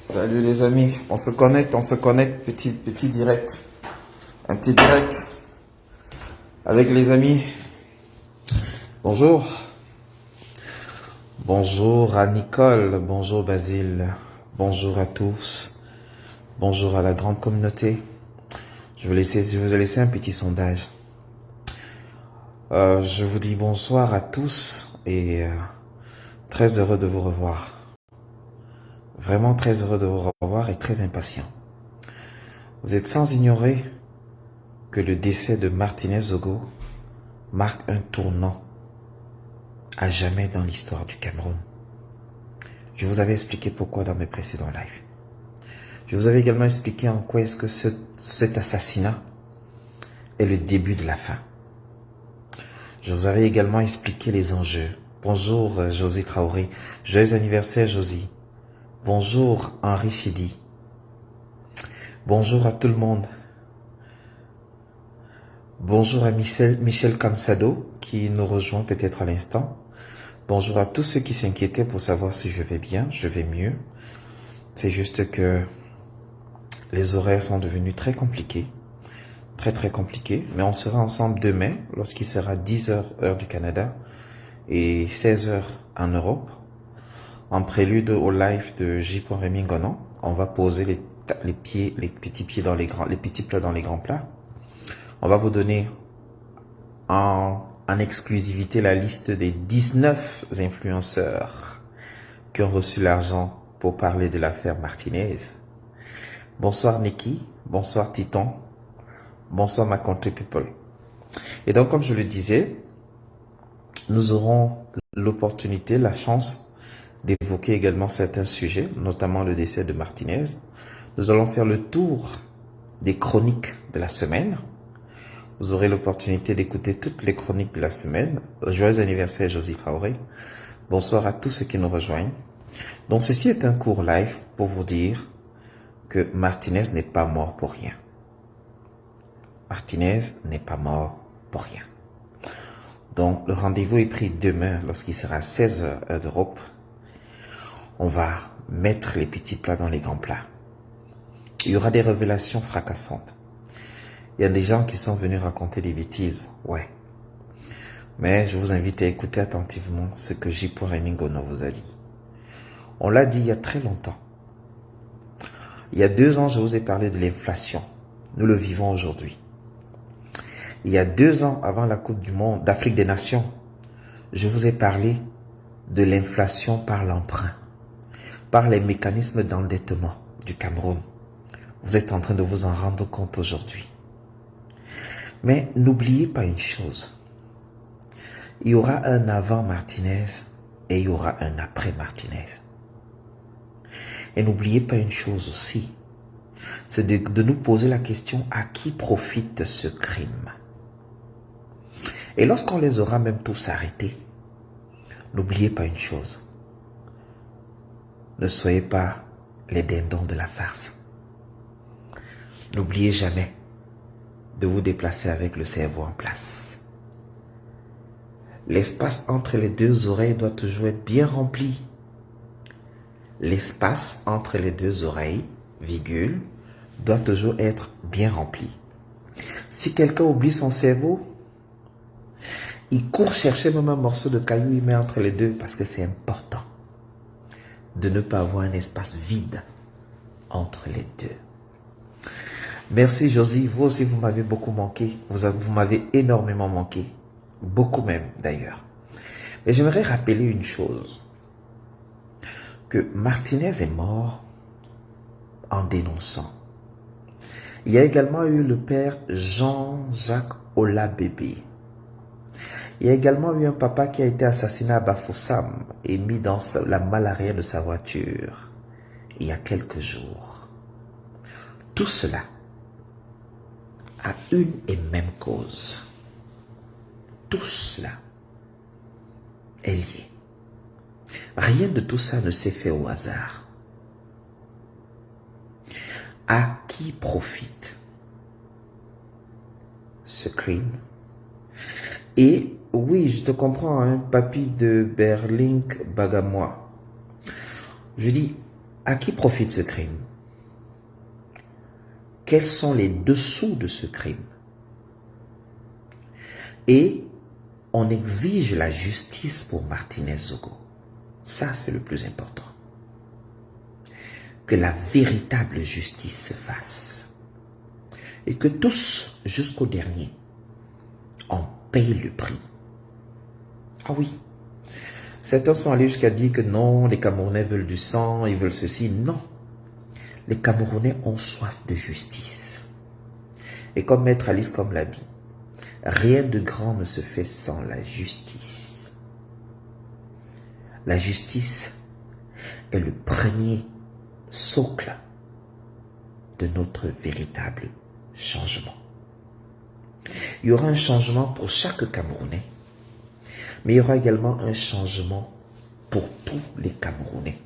Salut les amis, on se connecte, petit direct. Un petit direct avec les amis. Bonjour. Bonjour à Nicole, bonjour Basile, bonjour à tous, bonjour à la grande communauté. Je vous ai laissé un petit sondage. Je vous dis bonsoir à tous et très heureux de vous revoir. Vraiment très heureux de vous revoir et très impatient. Vous êtes sans ignorer que le décès de Martinez Zogo marque un tournant à jamais dans l'histoire du Cameroun. Je vous avais expliqué pourquoi dans mes précédents lives. Je vous avais également expliqué en quoi est-ce que cet assassinat est le début de la fin. Je vous avais également expliqué les enjeux. Bonjour Josie Traoré. Joyeux anniversaire Josie. Bonjour Henri Chidi. Bonjour à tout le monde. Bonjour à Michel Kamsado qui nous rejoint peut-être à l'instant. Bonjour à tous ceux qui s'inquiétaient pour savoir si je vais bien. Je vais mieux. C'est juste que les horaires sont devenus très compliqués. Très compliqués. Mais on sera ensemble demain lorsqu'il sera 10h heure du Canada et 16h en Europe. En prélude au live de J. Rémi Ngonon, on va poser les petits plats dans les grands plats. On va vous donner en exclusivité la liste des 19 influenceurs qui ont reçu l'argent pour parler de l'affaire Martinez. Bonsoir Nikki, bonsoir Titon, bonsoir ma country people. Et donc comme je le disais, nous aurons l'opportunité, la chance d'évoquer également certains sujets, notamment le décès de Martinez. Nous allons faire le tour des chroniques de la semaine. Vous aurez l'opportunité d'écouter toutes les chroniques de la semaine. Joyeux anniversaire Josie Traoré. Bonsoir à tous ceux qui nous rejoignent. Donc ceci est un court live pour vous dire que Martinez n'est pas mort pour rien. Martinez n'est pas mort pour rien. Donc le rendez-vous est pris demain lorsqu'il sera 16h heure d'Europe. On va mettre les petits plats dans les grands plats. Il y aura des révélations fracassantes. Il y a des gens qui sont venus raconter des bêtises, ouais. Mais je vous invite à écouter attentivement ce que J. Rémi Ngonon vous a dit. On l'a dit il y a très longtemps. Il y a 2 ans, je vous ai parlé de l'inflation. Nous le vivons aujourd'hui. Il y a 2 ans, avant la Coupe du Monde d'Afrique des Nations, je vous ai parlé de l'inflation par l'emprunt, par les mécanismes d'endettement du Cameroun. Vous êtes en train de vous en rendre compte aujourd'hui. Mais n'oubliez pas une chose. Il y aura un avant Martinez et il y aura un après Martinez. Et n'oubliez pas une chose aussi. C'est de nous poser la question à qui profite ce crime. Et lorsqu'on les aura même tous arrêtés, n'oubliez pas une chose. Ne soyez pas les dindons de la farce. N'oubliez jamais de vous déplacer avec le cerveau en place. L'espace entre les 2 oreilles doit toujours être bien rempli. L'espace entre les 2 oreilles, virgule, doit toujours être bien rempli. Si quelqu'un oublie son cerveau, il court chercher même un morceau de caillou, il met entre les 2 parce que c'est important de ne pas avoir un espace vide entre les 2. Merci Josie, vous aussi vous m'avez beaucoup manqué, vous m'avez énormément manqué, beaucoup même d'ailleurs. Mais j'aimerais rappeler une chose, que Martinez est mort en dénonçant. Il y a également eu le père Jean-Jacques Olabébé. Il y a également eu un papa qui a été assassiné à Bafoussam et mis dans la malle arrière de sa voiture il y a quelques jours. Tout cela a une et même cause. Tout cela est lié. Rien de tout ça ne s'est fait au hasard. À qui profite ce crime? Et oui, je te comprends, hein, papy de Berlink Bagamois. Je dis, À qui profite ce crime? Quels sont les dessous de ce crime? Et on exige la justice pour Martinez Zogo. Ça, c'est le plus important. Que la véritable justice se fasse. Et que tous, jusqu'au dernier, en payent le prix. Ah oui. Certains sont allés jusqu'à dire que non, les Camerounais veulent du sang, ils veulent ceci. Non. Les Camerounais ont soif de justice. Et comme Maître Alice comme l'a dit, rien de grand ne se fait sans la justice. La justice est le premier socle de notre véritable changement. Il y aura un changement pour chaque Camerounais, mais il y aura également un changement pour tous les Camerounais.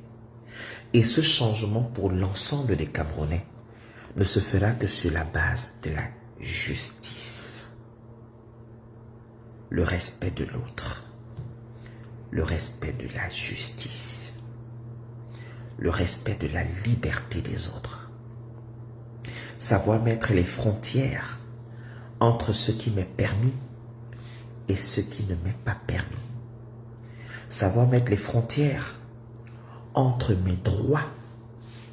Et ce changement pour l'ensemble des Camerounais ne se fera que sur la base de la justice. Le respect de l'autre, le respect de la justice, le respect de la liberté des autres. Savoir mettre les frontières entre ce qui m'est permis et ce qui ne m'est pas permis. Savoir mettre les frontières entre mes droits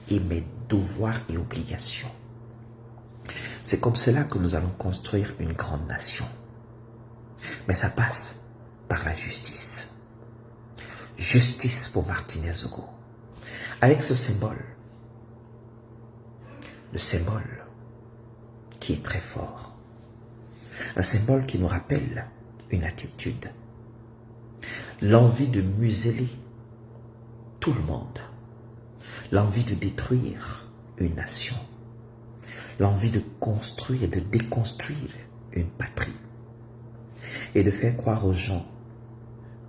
et mes devoirs et obligations. C'est comme cela que nous allons construire une grande nation. Mais ça passe par la justice. Justice pour Martinez Zogo. Avec ce symbole, le symbole qui est très fort. Un symbole qui nous rappelle une attitude. L'envie de museler tout le monde. L'envie de détruire une nation. L'envie de construire et de déconstruire une patrie. Et de faire croire aux gens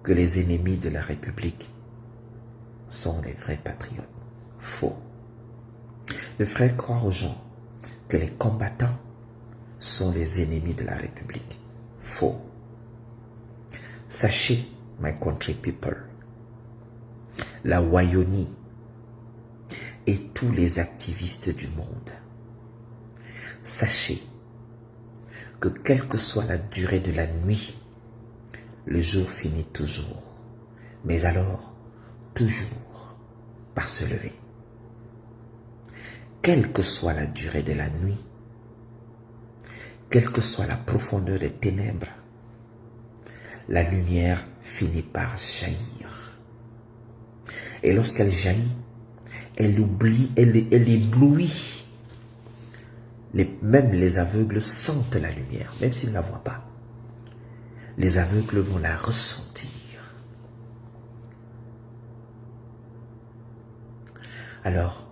que les ennemis de la République sont les vrais patriotes. Faux. De faire croire aux gens que les combattants sont les ennemis de la République. Faux. Sachez, my country people, la Wayoni et tous les activistes du monde, sachez que quelle que soit la durée de la nuit, le jour finit toujours, mais alors toujours par se lever. Quelle que soit la durée de la nuit, quelle que soit la profondeur des ténèbres, la lumière finit par jaillir. Et lorsqu'elle jaillit, elle éblouit. Même les aveugles sentent la lumière, même s'ils ne la voient pas. Les aveugles vont la ressentir. Alors,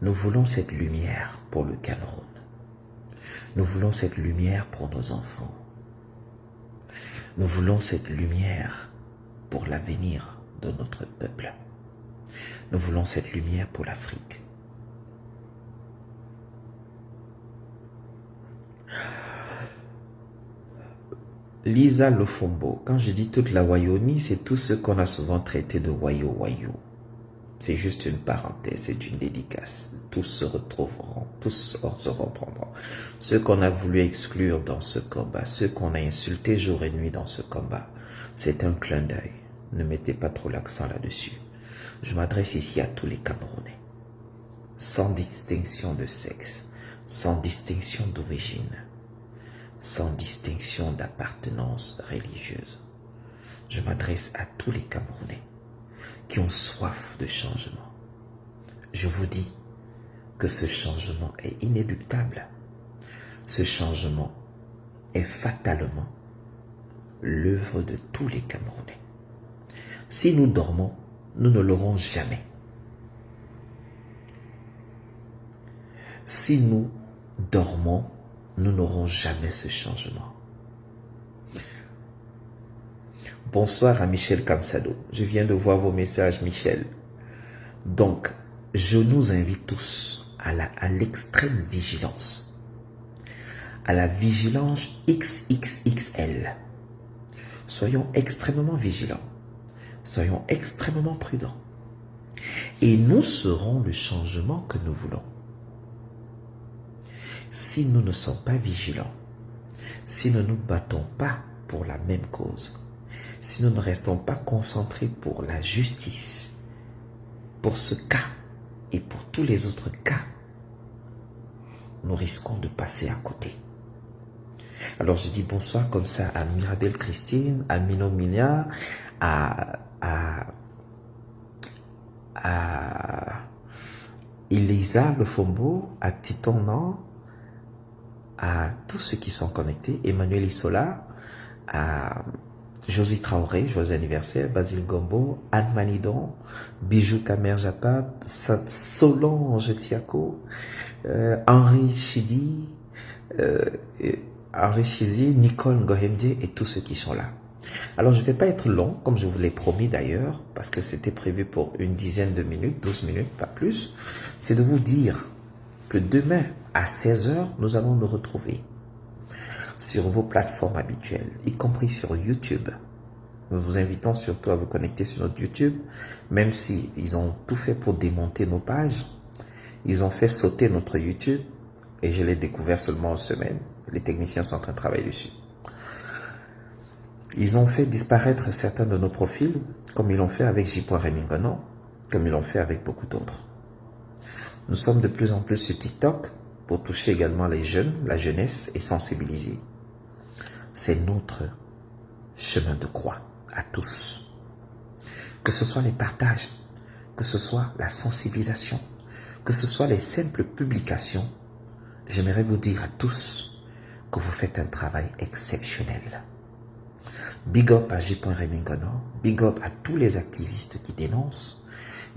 nous voulons cette lumière pour le Cameroun. Nous voulons cette lumière pour nos enfants. Nous voulons cette lumière pour l'avenir de notre peuple. Nous voulons cette lumière pour l'Afrique. Lisa Lofombo, quand je dis toute la Wayoni, c'est tout ce qu'on a souvent traité de wayo. C'est juste une parenthèse, c'est une dédicace. Tous se retrouveront, tous se reprendront. Ceux qu'on a voulu exclure dans ce combat, ceux qu'on a insultés jour et nuit dans ce combat, c'est un clin d'œil. Ne mettez pas trop l'accent là-dessus. Je m'adresse ici à tous les Camerounais, sans distinction de sexe, sans distinction d'origine, sans distinction d'appartenance religieuse. Je m'adresse à tous les Camerounais qui ont soif de changement. Je vous dis que ce changement est inéluctable. Ce changement est fatalement l'œuvre de tous les Camerounais. Si nous dormons, nous ne l'aurons jamais. Si nous dormons, nous n'aurons jamais ce changement. Bonsoir à Michel Kamsado. Je viens de voir vos messages, Michel. Donc, je nous invite tous à l'extrême vigilance. À la vigilance XXXL. Soyons extrêmement vigilants. Soyons extrêmement prudents. Et nous serons le changement que nous voulons. Si nous ne sommes pas vigilants, si nous ne nous battons pas pour la même cause, si nous ne restons pas concentrés pour la justice, pour ce cas et pour tous les autres cas, nous risquons de passer à côté. Alors je dis bonsoir comme ça à Mirabelle Christine, à Mino Minia, à Elisa Lefombo, à Titon Nord, à tous ceux qui sont connectés, Emmanuel Isola, à Josie Traoré, joyeux anniversaire, Basile Gombo, Anne Manidon, Bijou Kamer Japap, Solange Tiako, Henri Chidi, Nicole Ngohemdi et tous ceux qui sont là. Alors je ne vais pas être long, comme je vous l'ai promis d'ailleurs, parce que c'était prévu pour une dizaine de minutes, 12 minutes, pas plus. C'est de vous dire que demain, à 16 h, nous allons nous retrouver sur vos plateformes habituelles, y compris sur YouTube. Nous vous invitons surtout à vous connecter sur notre YouTube, même si ils ont tout fait pour démonter nos pages. Ils ont fait sauter notre YouTube et je l'ai découvert seulement en semaine. Les techniciens sont en train de travailler dessus. Ils ont fait disparaître certains de nos profils, comme ils l'ont fait avec J.Remingono, comme ils l'ont fait avec beaucoup d'autres. Nous sommes de plus en plus sur TikTok pour toucher également les jeunes, la jeunesse et sensibiliser. C'est notre chemin de croix à tous. Que ce soit les partages, que ce soit la sensibilisation, que ce soit les simples publications, j'aimerais vous dire à tous que vous faites un travail exceptionnel. Big up à J.Remingono, big up à tous les activistes qui dénoncent,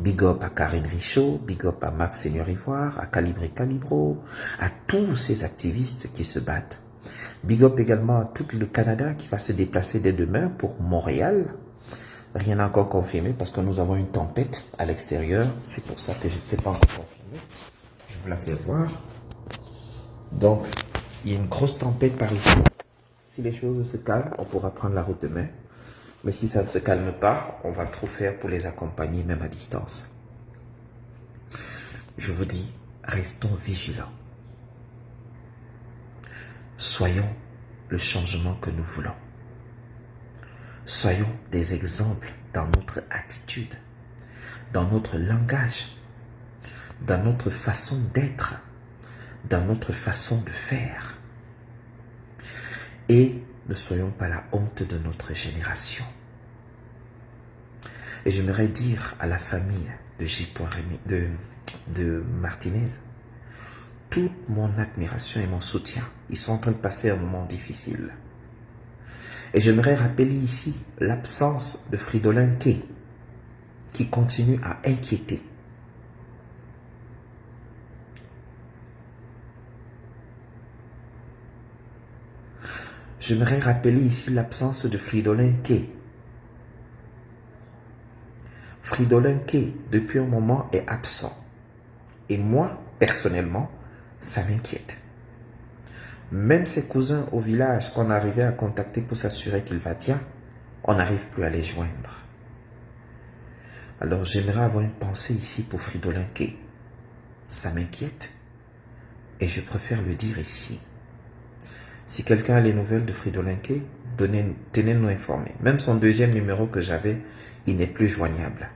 big up à Karine Richaud, big up à Marc Seigneur Ivoire, à Calibré Calibro, à tous ces activistes qui se battent. Big up également à tout le Canada qui va se déplacer dès demain pour Montréal. Rien n'a encore confirmé parce que nous avons une tempête à l'extérieur. C'est pour ça que je ne sais pas encore confirmer. Je vous la fais voir. Donc, il y a une grosse tempête par ici. Si les choses se calment, on pourra prendre la route demain. Mais si ça ne se calme pas, on va trop faire pour les accompagner, même à distance. Je vous dis, restons vigilants. Soyons le changement que nous voulons. Soyons des exemples dans notre attitude, dans notre langage, dans notre façon d'être, dans notre façon de faire. Et ne soyons pas la honte de notre génération. Et j'aimerais dire à la famille de Martinez, toute mon admiration et mon soutien. Ils sont en train de passer un moment difficile. Et j'aimerais rappeler ici l'absence de Fridolin K, qui continue à inquiéter. J'aimerais rappeler ici l'absence de Fridolin K. Fridolin K, depuis un moment, est absent. Et moi, personnellement, ça m'inquiète. Même ses cousins au village qu'on arrivait à contacter pour s'assurer qu'il va bien, on n'arrive plus à les joindre. Alors j'aimerais avoir une pensée ici pour Fridolin K. Ça m'inquiète et je préfère le dire ici. Si quelqu'un a les nouvelles de Fridolin K, tenez-nous informés. Même son deuxième numéro que j'avais, il n'est plus joignable.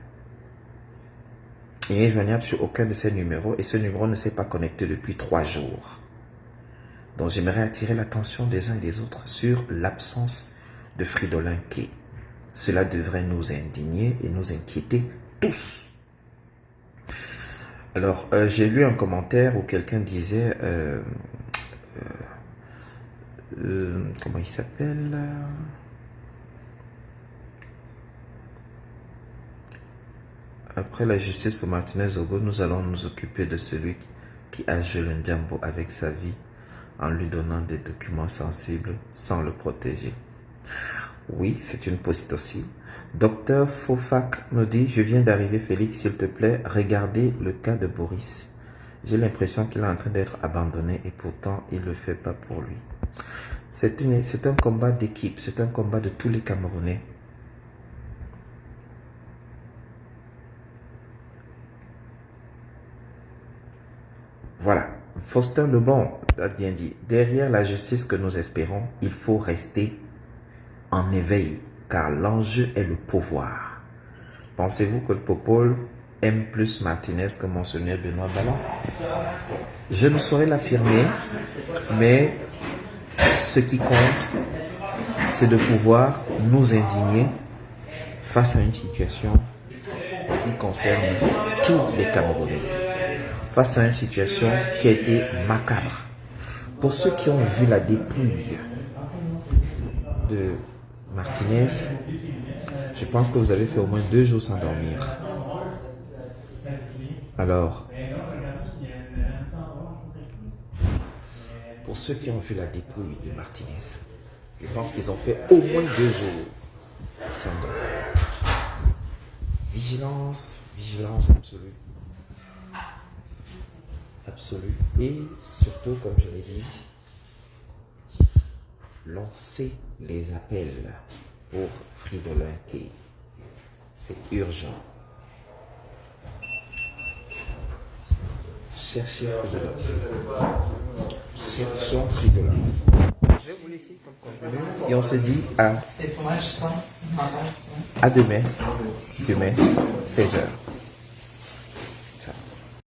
Il n'est joignable sur aucun de ces numéros et ce numéro ne s'est pas connecté depuis 3 jours. Donc j'aimerais attirer l'attention des uns et des autres sur l'absence de Fridolin K. Cela devrait nous indigner et nous inquiéter tous. Alors, j'ai lu un commentaire où quelqu'un disait... comment il s'appelle? Après la justice pour Martinez Ogo, nous allons nous occuper de celui qui a joué le Ndjambo avec sa vie en lui donnant des documents sensibles sans le protéger. Oui, c'est une piste aussi. Docteur Fofak nous dit, je viens d'arriver Félix, s'il te plaît, regardez le cas de Boris. J'ai l'impression qu'il est en train d'être abandonné et pourtant il ne le fait pas pour lui. C'est un combat d'équipe, c'est un combat de tous les Camerounais. Voilà. Faustin Lebon a bien dit, derrière la justice que nous espérons, il faut rester en éveil, car l'enjeu est le pouvoir. Pensez-vous que le Popol aime plus Martinez que monseigneur Benoît Ballon? Je ne saurais l'affirmer, mais ce qui compte, c'est de pouvoir nous indigner face à une situation qui concerne tous les Camerounais, face à une situation qui a été macabre. Pour ceux qui ont vu la dépouille de Martinez, je pense que vous avez fait au moins 2 jours sans dormir. Alors, pour ceux qui ont vu la dépouille de Martinez, je pense qu'ils ont fait au moins 2 jours sans dormir. Vigilance, vigilance absolue. Absolue. Et surtout, comme je l'ai dit, lancez les appels pour Fridolin Kay. C'est urgent. Cherchez Fridolin. Cherchons Fridolin. Je vais vous laisser comme convenu et on se dit à demain, 16h.